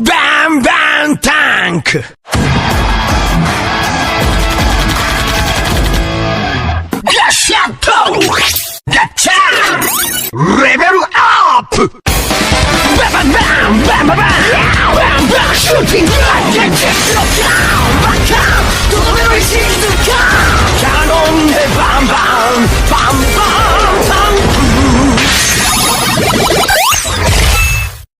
Bam Bam Tank! Gashato! Gacha! Level up! Bam Bam Bam Bam Bam Bam Bam Shooting Light! Get your down! Back up! To the very seas to come!